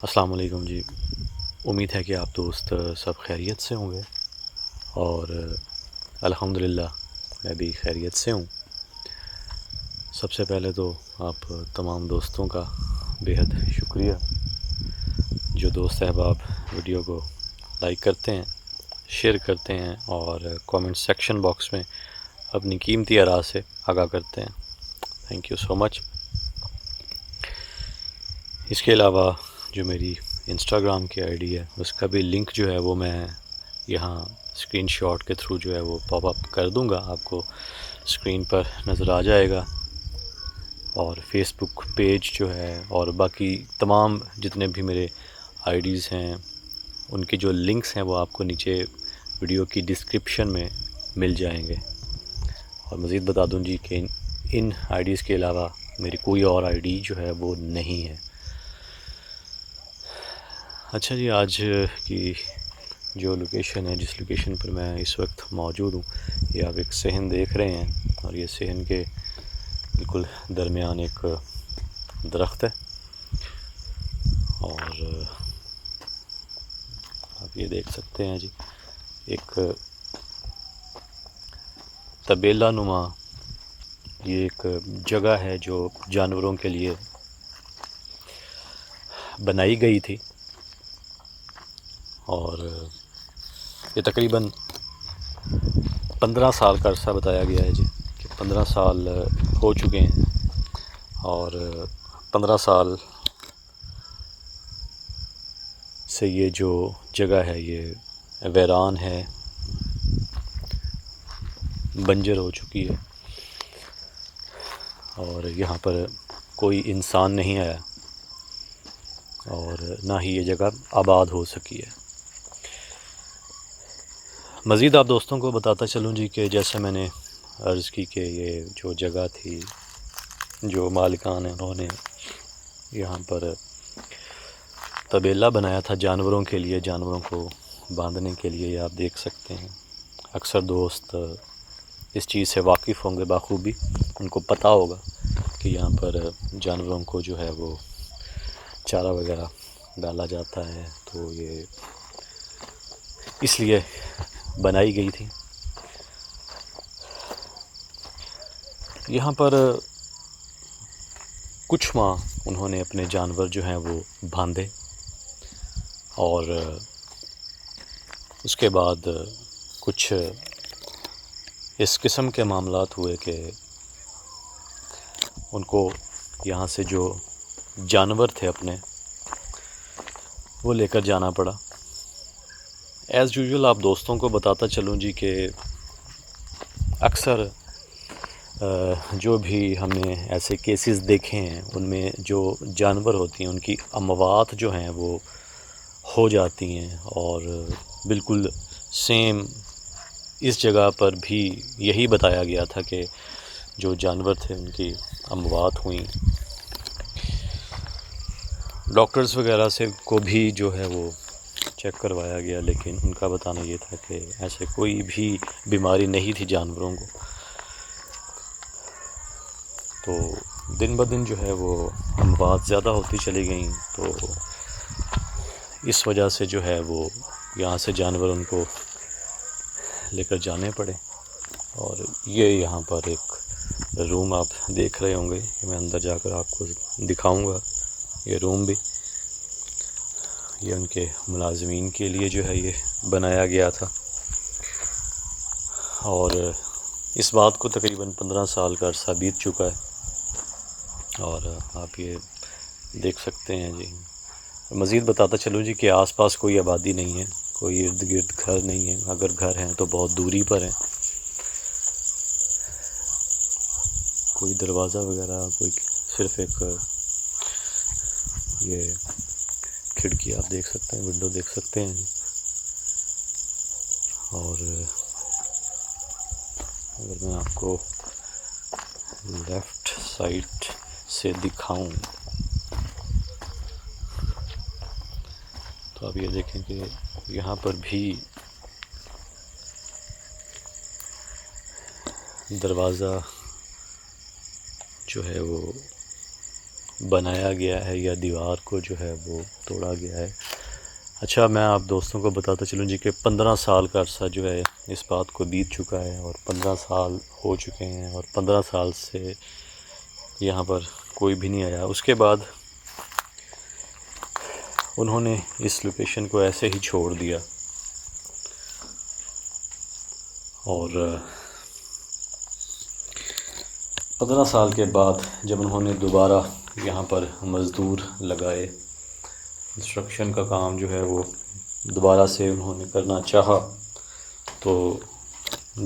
السلام علیکم جی. امید ہے کہ آپ دوست سب خیریت سے ہوں گے اور الحمدللہ میں بھی خیریت سے ہوں. سب سے پہلے تو آپ تمام دوستوں کا بےحد شکریہ جو دوست احباب ویڈیو کو لائک کرتے ہیں، شیئر کرتے ہیں اور کامنٹ سیکشن باکس میں اپنی قیمتی آراء سے آگاہ کرتے ہیں. تھینک یو سو مچ. اس کے علاوہ جو میری انسٹاگرام کی آئی ڈی ہے اس کا بھی لنک جو ہے وہ میں یہاں اسکرین شاٹ کے تھرو جو ہے وہ پاپ اپ کر دوں گا، آپ کو اسکرین پر نظر آ جائے گا. اور فیس بک پیج جو ہے اور باقی تمام جتنے بھی میرے آئی ڈیز ہیں ان کے جو لنکس ہیں وہ آپ کو نیچے ویڈیو کی ڈسکرپشن میں مل جائیں گے. اور مزید بتا دوں جی کہ ان آئی ڈیز کے علاوہ میری کوئی اور آئی ڈی جو ہے وہ نہیں ہے. اچھا جی، آج کی جو لوکیشن ہے، جس لوکیشن پر میں اس وقت موجود ہوں، یہ آپ ایک صحن دیکھ رہے ہیں اور یہ صحن کے بالکل درمیان ایک درخت ہے. اور آپ یہ دیکھ سکتے ہیں جی ایک طبیلہ نما یہ ایک جگہ ہے جو جانوروں کے لیے بنائی گئی تھی. اور یہ تقریباً 15 سال کا عرصہ بتایا گیا ہے جی کہ 15 سال ہو چکے ہیں اور 15 سال سے یہ جو جگہ ہے یہ ویران ہے، بنجر ہو چکی ہے اور یہاں پر کوئی انسان نہیں آیا اور نہ ہی یہ جگہ آباد ہو سکی ہے. مزید آپ دوستوں کو بتاتا چلوں جی کہ جیسے میں نے عرض کی کہ یہ جو جگہ تھی، جو مالکان ہیں انہوں نے یہاں پر طبیلہ بنایا تھا جانوروں کے لیے، جانوروں کو باندھنے کے لیے. یہ آپ دیکھ سکتے ہیں. اکثر دوست اس چیز سے واقف ہوں گے بخوبی، ان کو پتہ ہوگا کہ یہاں پر جانوروں کو جو ہے وہ چارہ وغیرہ ڈالا جاتا ہے، تو یہ اس لیے بنائی گئی تھی. یہاں پر کچھ ماہ انہوں نے اپنے جانور جو ہیں وہ باندھے اور اس کے بعد کچھ اس قسم کے معاملات ہوئے کہ ان کو یہاں سے جو جانور تھے اپنے وہ لے کر جانا پڑا. ایز یوزول آپ دوستوں کو بتاتا چلوں جی کہ اکثر جو بھی ہم نے ایسے کیسز دیکھے ہیں ان میں جو جانور ہوتی ہیں ان کی اموات جو ہیں وہ ہو جاتی ہیں. اور بالکل سیم اس جگہ پر بھی یہی بتایا گیا تھا کہ جو جانور تھے ان کی اموات ہوئیں. ڈاکٹرز وغیرہ سے کو بھی جو ہے وہ چیک کروایا گیا لیکن ان کا بتانا یہ تھا کہ ایسے کوئی بھی بیماری نہیں تھی جانوروں کو. تو دن بدن جو ہے وہ اموات زیادہ ہوتی چلی گئیں، تو اس وجہ سے جو ہے وہ یہاں سے جانور ان کو لے کر جانے پڑے. اور یہ یہاں پر ایک روم آپ دیکھ رہے ہوں گے کہ میں اندر جا کر آپ کو دکھاؤں گا. یہ روم بھی یہ ان کے ملازمین کے لیے جو ہے یہ بنایا گیا تھا. اور اس بات کو تقریباً 15 سال کا عرصہ بیت چکا ہے اور آپ یہ دیکھ سکتے ہیں جی. مزید بتاتا چلوں جی کہ آس پاس کوئی آبادی نہیں ہے، کوئی ارد گرد گھر نہیں ہے، اگر گھر ہیں تو بہت دوری پر ہیں. کوئی دروازہ وغیرہ، کوئی صرف ایک یہ کھڑکی آپ دیکھ سکتے ہیں، ونڈو دیکھ سکتے ہیں جی. اور اگر میں آپ کو لیفٹ سائڈ سے دکھاؤں تو آپ یہ دیکھیں کہ یہاں پر بھی دروازہ جو ہے وہ بنایا گیا ہے یا دیوار کو جو ہے وہ توڑا گیا ہے۔ اچھا، میں آپ دوستوں کو بتاتا چلوں جی کہ 15 سال کا عرصہ جو ہے اس بات کو بیت چکا ہے، اور 15 سال ہو چکے ہیں، اور 15 سال سے یہاں پر کوئی بھی نہیں آیا۔ اس کے بعد انہوں نے اس لوکیشن کو ایسے ہی چھوڑ دیا، اور 15 سال کے بعد جب انہوں نے دوبارہ یہاں پر مزدور لگائے، کنسٹرکشن کا کام جو ہے وہ دوبارہ سے انہوں نے کرنا چاہا، تو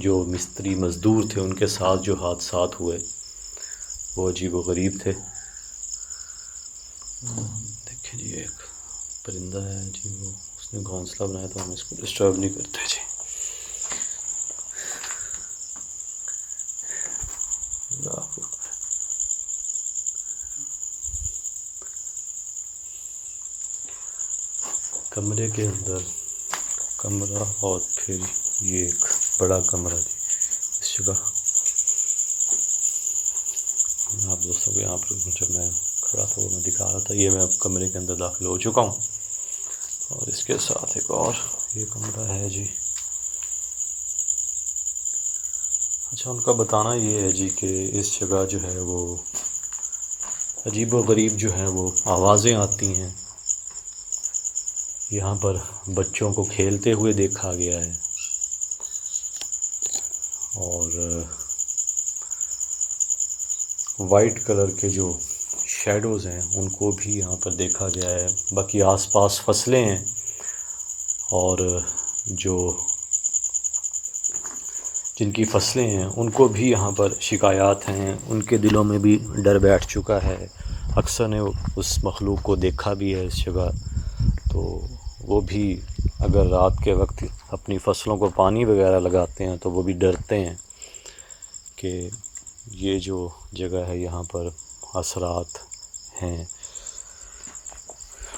جو مستری مزدور تھے ان کے ساتھ جو حادثات ہوئے وہ عجیب و غریب تھے۔ دیکھیں جی، ایک پرندہ ہے جی، وہ اس نے گھونسلہ بنایا تو ہم اس کو ڈسٹرب نہیں کرتے جی۔ کمرے کے اندر کمرہ، اور پھر یہ ایک بڑا کمرہ جی اس جگہ۔ آپ دوستوں کو یہاں پر جب میں کھڑا تھا وہ میں دکھا رہا تھا، یہ میں اب کمرے کے اندر داخل ہو چکا ہوں، اور اس کے ساتھ ایک اور یہ کمرہ ہے جی۔ اچھا، ان کا بتانا یہ ہے جی کہ اس جگہ جو ہے وہ عجیب و غریب جو ہے وہ آوازیں آتی ہیں۔ یہاں پر بچوں کو کھیلتے ہوئے دیکھا گیا ہے، اور وائٹ کلر کے جو شیڈوز ہیں ان کو بھی یہاں پر دیکھا گیا ہے۔ باقی آس پاس فصلیں ہیں، اور جو جن کی فصلیں ہیں ان کو بھی یہاں پر شکایات ہیں، ان کے دلوں میں بھی ڈر بیٹھ چکا ہے۔ اکثر نے اس مخلوق کو دیکھا بھی ہے اس جگہ، تو وہ بھی اگر رات کے وقت اپنی فصلوں کو پانی وغیرہ لگاتے ہیں تو وہ بھی ڈرتے ہیں کہ یہ جو جگہ ہے یہاں پر اثرات ہیں۔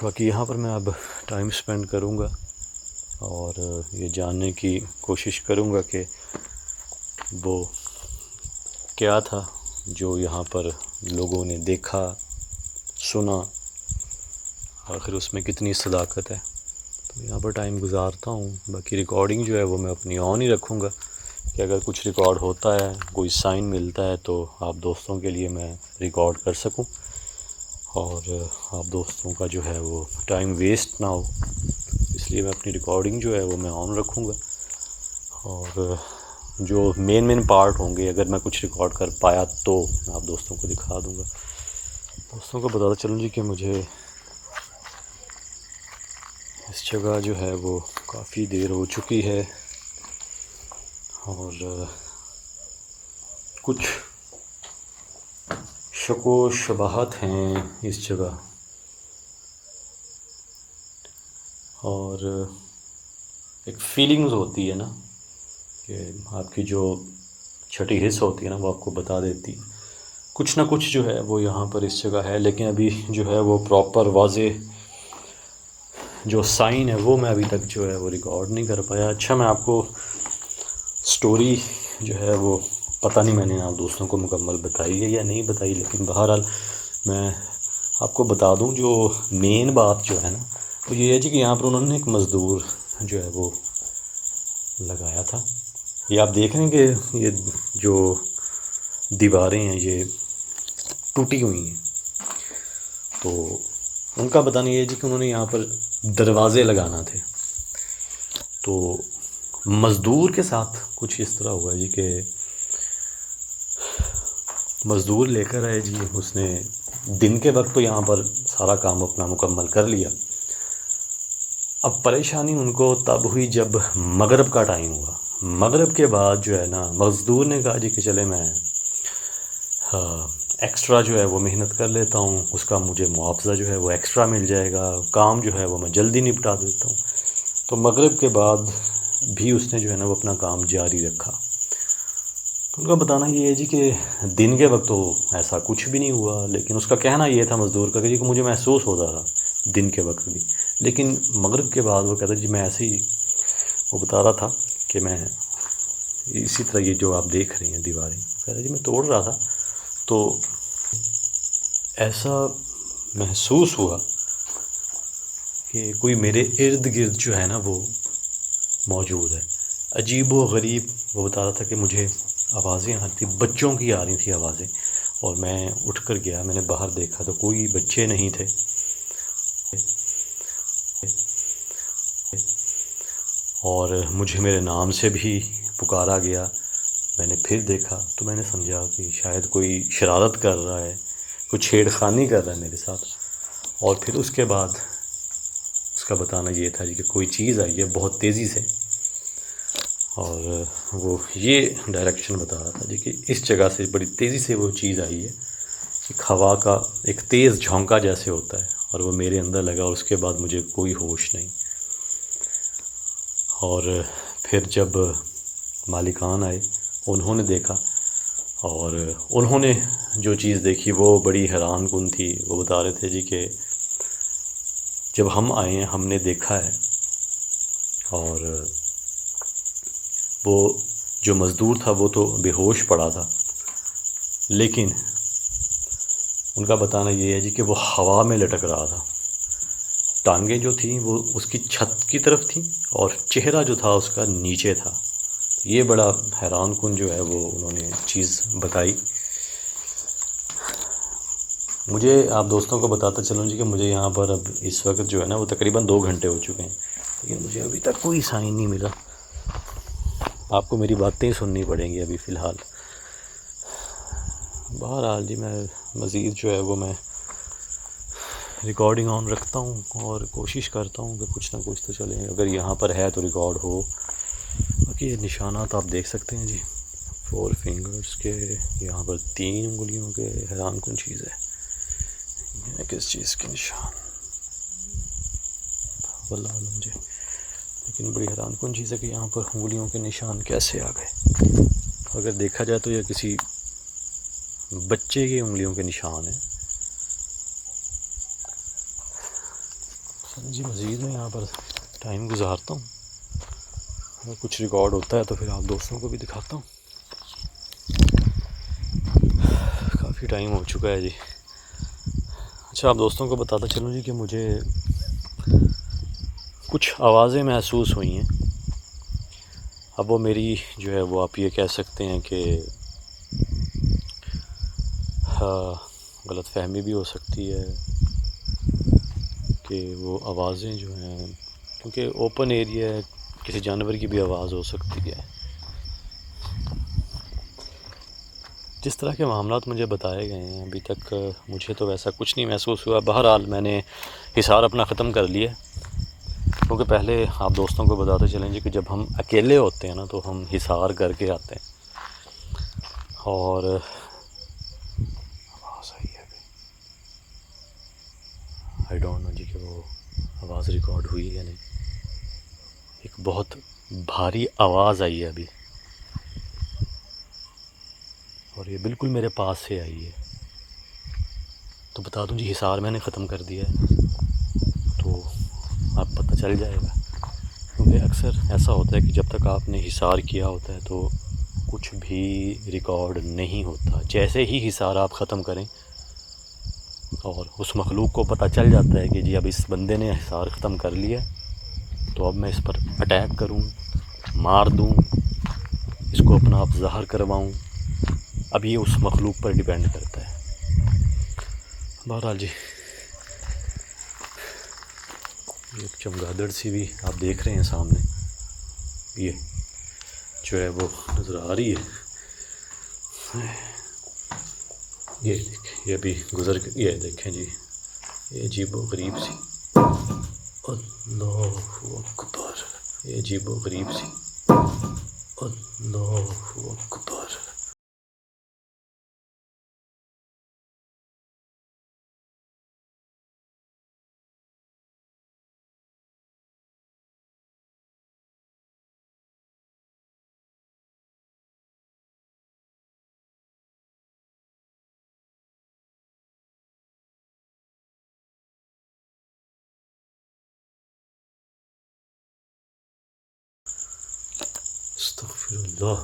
باقی یہاں پر میں اب ٹائم سپینڈ کروں گا، اور یہ جاننے کی کوشش کروں گا کہ وہ کیا تھا جو یہاں پر لوگوں نے دیکھا، سنا، آخر اس میں کتنی صداقت ہے۔ تو یہاں پر ٹائم گزارتا ہوں۔ باقی ریکارڈنگ جو ہے وہ میں اپنی آن ہی رکھوں گا، کہ اگر کچھ ریکارڈ ہوتا ہے، کوئی سائن ملتا ہے تو آپ دوستوں کے لیے میں ریکارڈ کر سکوں، اور آپ دوستوں کا جو ہے وہ ٹائم ویسٹ نہ ہو، اس لیے میں اپنی ریکارڈنگ جو ہے وہ میں آن رکھوں گا، اور جو مین پارٹ ہوں گے اگر میں کچھ ریکارڈ کر پایا تو میں آپ دوستوں کو دکھا دوں گا۔ دوستوں کو بتاتا چلوں جی کہ مجھے اس جگہ جو ہے وہ کافی دیر ہو چکی ہے، اور کچھ شک و شبہات ہیں اس جگہ، اور ایک فیلنگز ہوتی ہے نا کہ آپ کی جو چھٹی حص ہوتی ہے نا وہ آپ کو بتا دیتی، کچھ نہ کچھ جو ہے وہ یہاں پر اس جگہ ہے، لیکن ابھی جو ہے وہ پراپر واضح جو سائن ہے وہ میں ابھی تک جو ہے وہ ریکارڈ نہیں کر پایا۔ اچھا، میں آپ کو سٹوری جو ہے وہ پتہ نہیں میں نے آپ دوستوں کو مکمل بتائی ہے یا نہیں بتائی، لیکن بہرحال میں آپ کو بتا دوں جو مین بات جو ہے نا وہ یہ ہے جی کہ یہاں پر انہوں نے ایک مزدور جو ہے وہ لگایا تھا۔ یہ آپ دیکھ رہے ہیں کہ یہ جو دیواریں ہیں یہ ٹوٹی ہوئی ہیں، تو ان کا بتانا یہ ہے جی کہ انہوں نے یہاں پر دروازے لگانا تھے، تو مزدور کے ساتھ کچھ اس طرح ہوا جی کہ مزدور لے کر آئے جی، اس نے دن کے وقت تو یہاں پر سارا کام اپنا مکمل کر لیا۔ اب پریشانی ان کو تب ہوئی جب مغرب کا ٹائم ہوا۔ مغرب کے بعد جو ہے نا مزدور نے کہا جی کہ چلے میں ایکسٹرا جو ہے وہ محنت کر لیتا ہوں، اس کا مجھے معاوضہ جو ہے وہ ایکسٹرا مل جائے گا، کام جو ہے وہ میں جلدی نپٹا دیتا ہوں۔ تو مغرب کے بعد بھی اس نے جو ہے نا وہ اپنا کام جاری رکھا۔ تو ان کا بتانا یہ ہے جی کہ دن کے وقت تو ایسا کچھ بھی نہیں ہوا، لیکن اس کا کہنا یہ تھا مزدور کا کہ جی کہ مجھے محسوس ہوتا تھا دن کے وقت بھی، لیکن مغرب کے بعد وہ کہتا جی میں ایسے ہی، وہ بتا رہا تھا کہ میں اسی طرح یہ جو آپ دیکھ رہے ہیں دیواریں، کہتا جی میں توڑ رہا تھا تو ایسا محسوس ہوا کہ کوئی میرے ارد گرد جو ہے نا وہ موجود ہے. عجیب و غریب وہ بتا رہا تھا کہ مجھے آوازیں آ رہی تھیں، بچوں کی آ رہی تھیں آوازیں، اور میں اٹھ کر گیا، میں نے باہر دیکھا تو کوئی بچے نہیں تھے. اور مجھے میرے نام سے بھی پکارا گیا. میں نے پھر دیکھا تو میں نے سمجھا کہ شاید کوئی شرارت کر رہا ہے، کوئی چھیڑ خانی کر رہا ہے میرے ساتھ. اور پھر اس کے بعد اس کا بتانا یہ تھا جی کہ کوئی چیز آئی ہے بہت تیزی سے، اور وہ یہ ڈائریکشن بتا رہا تھا جی کہ اس جگہ سے بڑی تیزی سے وہ چیز آئی ہے، ایک ہوا کا ایک تیز جھونکا جیسے ہوتا ہے، اور وہ میرے اندر لگا، اور اس کے بعد مجھے کوئی ہوش نہیں. اور پھر جب مالکان آئے انہوں نے دیکھا، اور انہوں نے جو چیز دیکھی وہ بڑی حیران کن تھی. وہ بتا رہے تھے جی کہ جب ہم آئے ہیں ہم نے دیکھا ہے، اور وہ جو مزدور تھا وہ تو بے ہوش پڑا تھا، لیکن ان کا بتانا یہ ہے جی کہ وہ ہوا میں لٹک رہا تھا. ٹانگیں جو تھیں وہ اس کی چھت کی طرف تھیں، اور چہرہ جو تھا اس کا نیچے تھا. یہ بڑا حیران کن جو ہے وہ انہوں نے چیز بتائی. مجھے آپ دوستوں کو بتاتا چلوں جی کہ مجھے یہاں پر اب اس وقت جو ہے نا وہ تقریباً 2 گھنٹے ہو چکے ہیں، لیکن مجھے ابھی تک کوئی سائن نہیں ملا. آپ کو میری باتیں سننی پڑیں گی ابھی فی الحال. بہرحال جی میں مزید جو ہے وہ میں ریکارڈنگ آن رکھتا ہوں، اور کوشش کرتا ہوں کہ کچھ نہ کچھ تو چلے، اگر یہاں پر ہے تو ریکارڈ ہو. باقی یہ نشانات آپ دیکھ سکتے ہیں جی، 4 فنگرز کے، یہاں پر 3 انگلیوں کے. حیران کن چیز ہے، یہ کس چیز کے نشان واللہ عالم مجھے، لیکن بڑی حیران کن چیز ہے کہ یہاں پر انگلیوں کے نشان کیسے آ گئے. اگر دیکھا جائے تو یہ کسی بچے کی انگلیوں کے نشان ہیں. جی مزید میں یہاں پر ٹائم گزارتا ہوں، اگر کچھ ریکارڈ ہوتا ہے تو پھر آپ دوستوں کو بھی دکھاتا ہوں. کافی ٹائم ہو چکا ہے جی. اچھا آپ دوستوں کو بتاتا چلوں جی کہ مجھے کچھ آوازیں محسوس ہوئی ہیں. اب وہ میری جو ہے وہ آپ یہ کہہ سکتے ہیں کہ غلط فہمی بھی ہو سکتی ہے کہ وہ آوازیں جو ہیں، کیونکہ اوپن ایریا ہے، کسی جانور کی بھی آواز ہو سکتی ہے. جس طرح کے معاملات مجھے بتائے گئے ہیں ابھی تک مجھے تو ویسا کچھ نہیں محسوس ہوا. بہرحال میں نے حصار اپنا ختم کر لیا، کیونکہ پہلے آپ دوستوں کو بتاتے چلیں جی کہ جب ہم اکیلے ہوتے ہیں نا تو ہم حصار کر کے آتے ہیں. اور آواز آئی ہے ابھی، آئی ڈونٹ نو جی کہ وہ آواز ریکارڈ ہوئی ہے یا نہیں. ایک بہت بھاری آواز آئی ہے ابھی، اور یہ بالکل میرے پاس سے آئی ہے. تو بتا دوں جی حصار میں نے ختم کر دیا ہے، تو آپ پتہ چل جائے گا. کیونکہ اکثر ایسا ہوتا ہے کہ جب تک آپ نے حصار کیا ہوتا ہے تو کچھ بھی ریکارڈ نہیں ہوتا. جیسے ہی حصار آپ ختم کریں اور اس مخلوق کو پتہ چل جاتا ہے کہ جی اب اس بندے نے حصار ختم کر لیا، تو اب میں اس پر اٹیک کروں، مار دوں، اس کو اپنا آپ ظاہر کرواؤں، اب یہ اس مخلوق پر ڈیپینڈ کرتا ہے. بہرحال جی ایک چمگادڑ سی بھی آپ دیکھ رہے ہیں سامنے، یہ جو ہے وہ نظر آ رہی ہے. یہ دیکھیں، یہ بھی گزر کے، یہ دیکھیں جی، یہ عجیب و غریب سی، اللہ اکبر، یہ عجیب و غریب سی، اللہ اکبر. استغفر اللہ،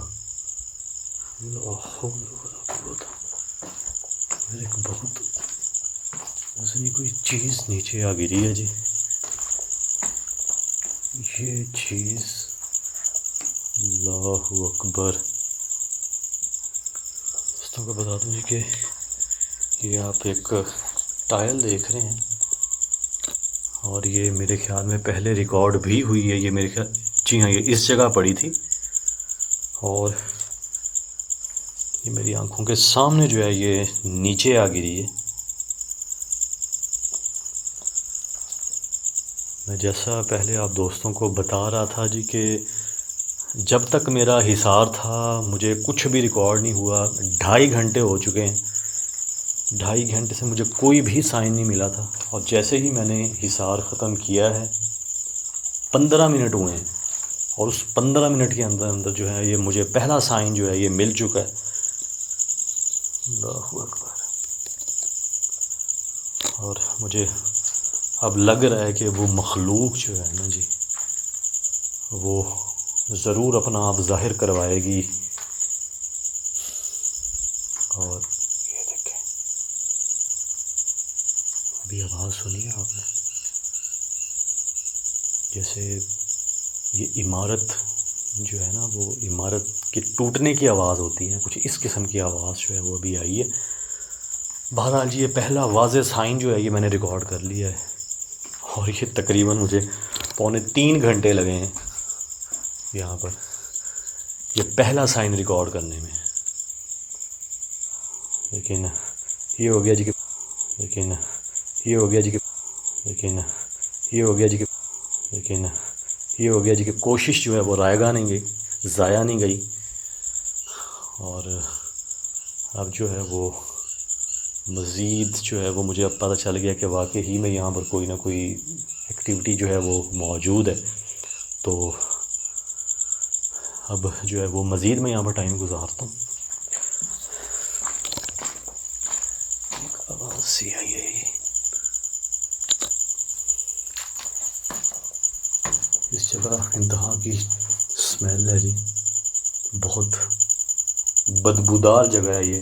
لا حول ولا قوت. ایک بہت وزنی کوئی چیز نیچے آ گری ہے جی. یہ چیز، اللہ اکبر. دوستوں کو بتا دوں جی کہ یہ آپ ایک ٹائل دیکھ رہے ہیں، اور یہ میرے خیال میں پہلے ریکارڈ بھی ہوئی ہے. یہ میرے خیال، جی ہاں، یہ اس جگہ پڑی تھی، اور یہ میری آنکھوں کے سامنے جو ہے یہ نیچے آ گری ہے. میں جیسا پہلے آپ دوستوں کو بتا رہا تھا جی کہ جب تک میرا حصار تھا مجھے کچھ بھی ریکارڈ نہیں ہوا. 2.5 گھنٹے ہو چکے ہیں، 2.5 گھنٹے سے مجھے کوئی بھی سائن نہیں ملا تھا. اور جیسے ہی میں نے حصار ختم کیا ہے، 15 منٹ ہوئے ہیں، اور اس 15 منٹ کے اندر اندر جو ہے یہ مجھے پہلا سائن جو ہے یہ مل چکا ہے. اللہ اکبر. اور مجھے اب لگ رہا ہے کہ وہ مخلوق جو ہے نا جی، وہ ضرور اپنا آپ ظاہر کروائے گی. اور یہ دیکھیں، ابھی آواز سنی ہے آپ نے؟ جیسے یہ عمارت جو ہے نا، وہ عمارت کے ٹوٹنے کی آواز ہوتی ہے، کچھ اس قسم کی آواز جو ہے وہ ابھی آئی ہے. بہرحال جی، یہ پہلا واضح سائن جو ہے یہ میں نے ریکارڈ کر لیا ہے، اور یہ تقریباً مجھے 2.75 گھنٹے لگے ہیں یہاں پر یہ پہلا سائن ریکارڈ کرنے میں. لیکن یہ ہو گیا جی کہ لیکن یہ ہو گیا جی کہ لیکن یہ ہو گیا جی کہ لیکن یہ ہو گیا جی کہ کوشش جو ہے وہ رائے گاہ نہیں گئی، ضائع نہیں گئی. اور اب جو ہے وہ مزید جو ہے وہ مجھے اب پتہ چل گیا کہ واقعی میں یہاں پر کوئی نہ کوئی ایکٹیویٹی جو ہے وہ موجود ہے. تو اب جو ہے وہ مزید میں یہاں پر ٹائم گزارتا ہوں. آواز سی آئی ہے، اس جگہ انتہا کی اسمیل ہے جی، بہت بدبودار جگہ ہے یہ.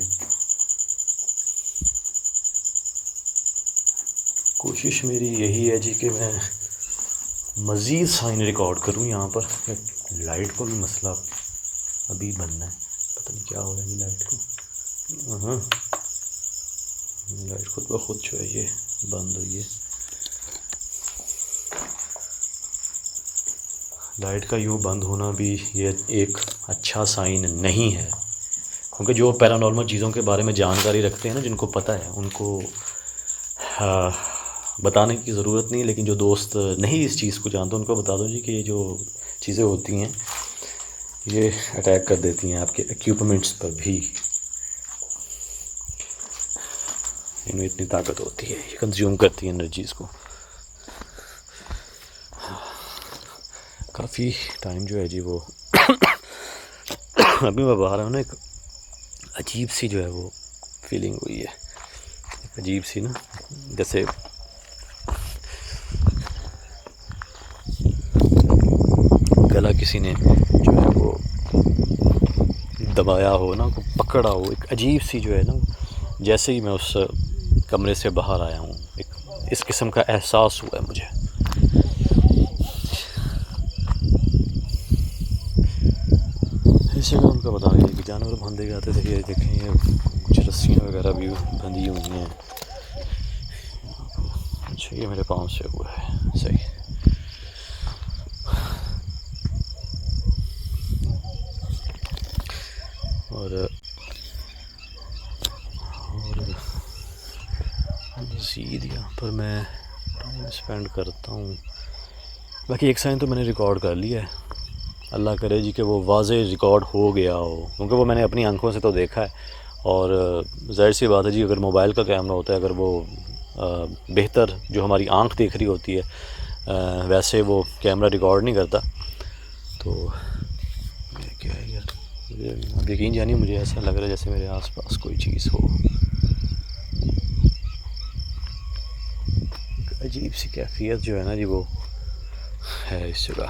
کوشش میری یہی ہے جی کہ میں مزید سائن ریکارڈ کروں یہاں پر. لائٹ کو بھی مسئلہ ابھی بننا ہے، پتہ نہیں کیا ہو رہا ہے لائٹ کو. ہاں، لائٹ خود بخود جو ہے یہ بند ہوئی ہے. لائٹ کا یوں بند ہونا بھی یہ ایک اچھا سائن نہیں ہے، کیونکہ جو پیرانارمل چیزوں کے بارے میں جانکاری رکھتے ہیں نا، جن کو پتہ ہے، ان کو بتانے کی ضرورت نہیں. لیکن جو دوست نہیں اس چیز کو جانتے ان کو بتا دو جی کہ یہ جو چیزیں ہوتی ہیں یہ اٹیک کر دیتی ہیں آپ کے ایکوپمنٹس پر بھی. ان میں اتنی طاقت ہوتی ہے، یہ کنزیوم کرتی ہیں انرجیز کو. کافی ٹائم جو ہے جی وہ ابھی میں باہر ہوں نا، ایک عجیب سی جو ہے وہ فیلنگ ہوئی ہے، ایک عجیب سی نا، جیسے گلا کسی نے جو ہے وہ دبایا ہو نا، کو پکڑا ہو. ایک عجیب سی جو ہے نا، جیسے ہی میں اس کمرے سے باہر آیا ہوں ایک اس قسم کا احساس ہوا ہے مجھے. اس جگہ ان کا بتا رہی ہے کہ جانور باندھے جاتے تھے. یہ دیکھیں، یہ کچھ رسیاں وغیرہ بھی بندھی ہوئی ہیں. اچھا، یہ میرے پاؤں سے ہوا ہے، صحیح. اور مزید یہاں پر میں ٹائم اسپینڈ کرتا ہوں. باقی ایک سائن تو میں نے ریکارڈ کر لیا ہے، اللہ کرے جی کہ وہ واضح ریکارڈ ہو گیا ہو، کیونکہ وہ میں نے اپنی آنکھوں سے تو دیکھا ہے. اور ظاہر سی بات ہے جی، اگر موبائل کا کیمرہ ہوتا ہے، اگر وہ بہتر جو ہماری آنکھ دیکھ رہی ہوتی ہے ویسے وہ کیمرہ ریکارڈ نہیں کرتا. تو یہ کیا ہے یار، اب یقین جانیے مجھے ایسا لگ رہا ہے جیسے میرے آس پاس کوئی چیز ہو. عجیب سی کیفیت جو ہے نا جی وہ ہے اس جگہ.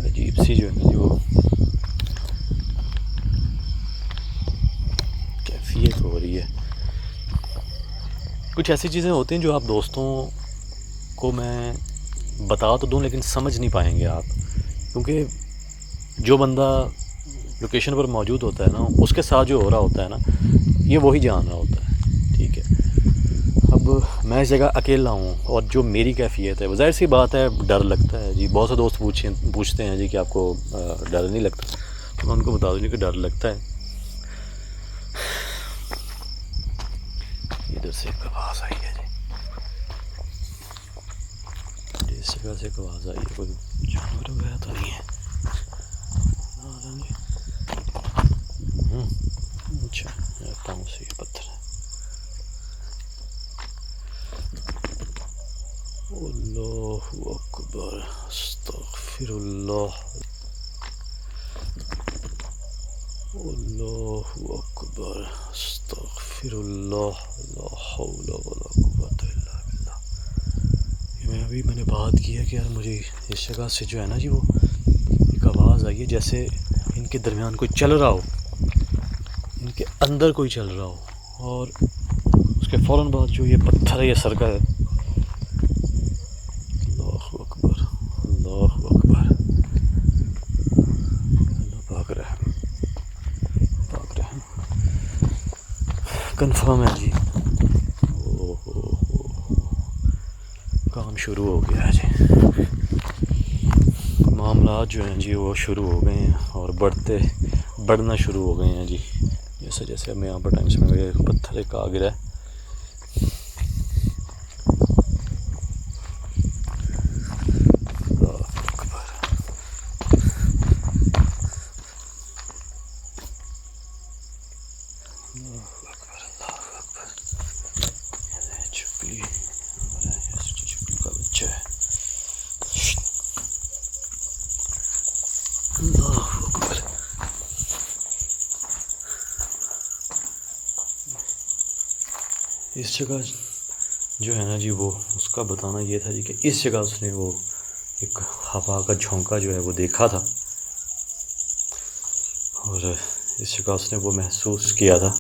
عجیب سی جو ہے نا جی وہ کیفیت ہو رہی ہے. کچھ ایسی چیزیں ہوتی ہیں جو آپ دوستوں کو میں بتا تو دوں لیکن سمجھ نہیں پائیں گے آپ, کیونکہ جو بندہ لوکیشن پر موجود ہوتا ہے نا, اس کے ساتھ جو ہو رہا ہوتا ہے نا, یہ وہی جان رہا ہوتا ہے. ٹھیک ہے, اب میں اس جگہ اکیلا ہوں اور جو میری کیفیت ہے وہ ظاہر سی بات ہے ڈر لگتا ہے جی. بہت سے دوست پوچھتے ہیں جی کہ آپ کو ڈر نہیں لگتا, تو میں ان کو بتا دوں کہ ڈر لگتا ہے. ادھر سے ایک آواز آئی ہے جی, اس جگہ سے ایک آواز آئی ہے, کوئی جانور وغیرہ تو نہیں ہے. اچھا, پاؤں سے یہ پتھر ہے. اللہ اکبر, استغفر اللہ, اللہ اکبر, استغفر اللہ, لا حول ولا قوت الا باللہ. میں نے بات کی ہے کہ یار مجھے اس جگہ سے جو ہے نا جی, وہ ایک آواز آئی ہے جیسے ان کے درمیان کوئی چل رہا ہو, ان کے اندر کوئی چل رہا ہو, اور اس کے فوراً بعد جو یہ پتھر ہے, یہ سرکا ہے. اللہ اکبر, اللہ اکبر, اللہ پاک رحم, پاک رحم. کنفرم ہے جی, کام شروع ہو گیا ہے جی. معاملات جو ہیں جی وہ شروع ہو گئے ہیں اور بڑھنا شروع ہو گئے ہیں جی. جیسے جیسے میں یہاں پر ٹائم سے میرے پتھر ایک آ گرا ہے. اس جگہ جو ہے نا جی, وہ اس کا بتانا یہ تھا جی کہ اس جگہ اس نے وہ ایک ہوا کا جھونکا جو ہے وہ دیکھا تھا, اور اس جگہ اس نے وہ محسوس کیا تھا.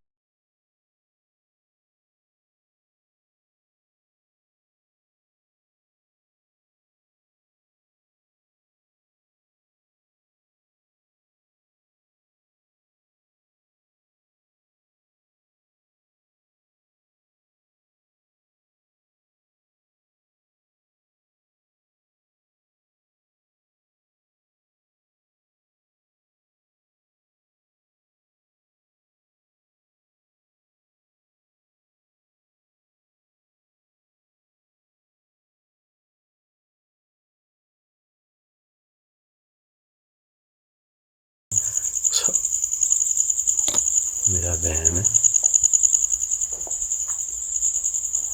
میرا بہن ہے,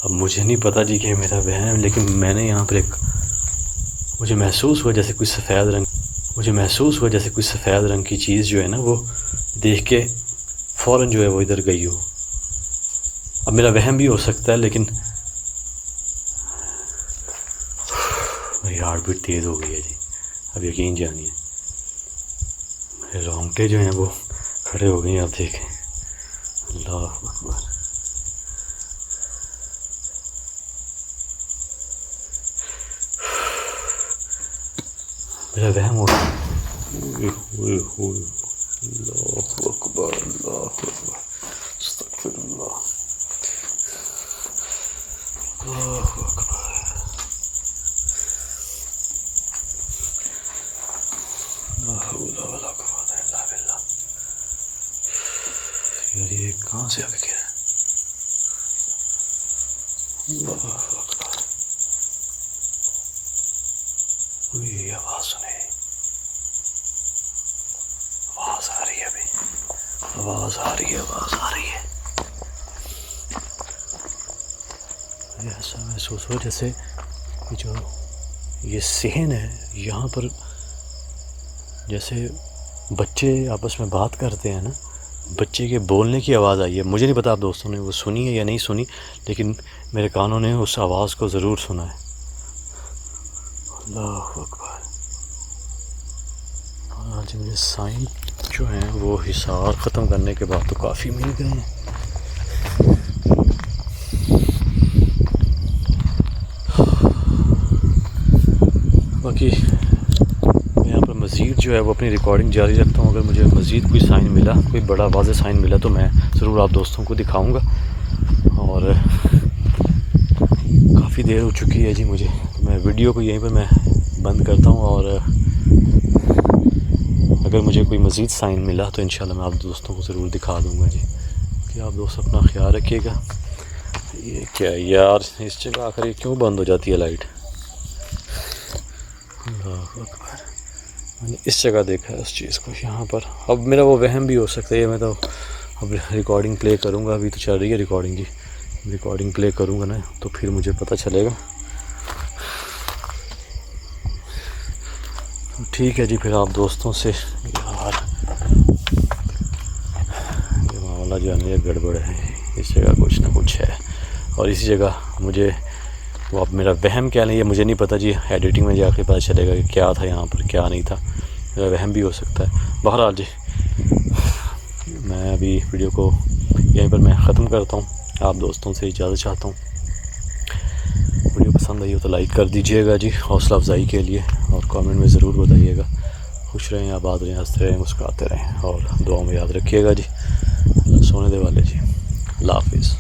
اب مجھے نہیں پتہ جی کہ میرا بہن ہے, لیکن میں نے یہاں پر مجھے محسوس ہوا جیسے کوئی سفید رنگ کی چیز جو ہے نا وہ دیکھ کے فوراً جو ہے وہ ادھر گئی ہو. اب میرا وہم بھی ہو سکتا ہے, لیکن میری ہارٹ بیٹ تیز ہو گئی ہے جی. اب یقین جانیے میرے رونگٹے جو ہیں وہ کھڑے ہو گئے ہیں. آپ دیکھیں, اللہ اکبر. میرا وہم ہو رہا ہے. اللہ اکبر, اللہ اکبر, استغفر اللہ, اللہ اکبر. لا حول ولا قوت الا باللہ. یار یہ کہاں سے آ کے گرا؟ اللہ اکبر. کوئی آواز سنے, آواز آ رہی ہے ابھی, آواز آ رہی ہے, آواز آ رہی ہے. ایسا محسوس ہو جیسے جو یہ صحن ہے یہاں پر, جیسے بچے آپس میں بات کرتے ہیں نا, بچے کے بولنے کی آواز آئی ہے. مجھے نہیں پتا آپ دوستوں نے وہ سنی ہے یا نہیں سنی, لیکن میرے کانوں نے اس آواز کو ضرور سنا ہے. اللہ اکبر. آج مجھے سائن جو ہیں وہ حصار ختم کرنے کے بعد تو کافی مل گئے ہیں. کہ میں یہاں پر مزید جو ہے وہ اپنی ریکارڈنگ جاری رکھتا ہوں. اگر مجھے مزید کوئی سائن ملا, کوئی بڑا واضح سائن ملا تو میں ضرور آپ دوستوں کو دکھاؤں گا. اور کافی دیر ہو چکی ہے جی مجھے, میں ویڈیو کو یہیں پر میں بند کرتا ہوں. اور اگر مجھے کوئی مزید سائن ملا تو انشاءاللہ میں آپ دوستوں کو ضرور دکھا دوں گا جی. کہ آپ دوست اپنا خیال رکھیے گا. یہ کیا یار, اس جگہ آ کر یہ کیوں بند ہو جاتی ہے لائٹ؟ اللہ اکبر, میں نے اس جگہ دیکھا ہے اس چیز کو یہاں پر. اب میرا وہ وہم بھی ہو سکتا ہے, میں تو اب ریکارڈنگ پلے کروں گا. ابھی تو چل رہی ہے ریکارڈنگ جی, ریکارڈنگ پلے کروں گا نا تو پھر مجھے پتہ چلے گا. ٹھیک ہے جی, پھر آپ دوستوں سے یار یہ معاملہ جو ہے نا یہ گڑبڑ ہے, اس جگہ کچھ نہ کچھ ہے. اور اسی جگہ مجھے وہ اب میرا وہم کیا نہیں, یہ مجھے نہیں پتہ جی, ایڈیٹنگ میں جا کے پتہ چلے گا کہ کیا تھا یہاں پر کیا نہیں تھا. میرا وہم بھی ہو سکتا ہے. بہرحال جی میں ابھی ویڈیو کو یہیں پر میں ختم کرتا ہوں. آپ دوستوں سے اجازت چاہتا ہوں. ویڈیو پسند آئی ہو تو لائک کر دیجیے گا جی, حوصلہ افزائی کے لیے. اور کامنٹ میں ضرور بتائیے گا. خوش رہیں, آباد رہیں, ہنستے رہیں, مسکراتے رہیں. اور دعاؤں میں یاد رکھیے گا جی. اللہ سونے دے والے جی. اللہ حافظ.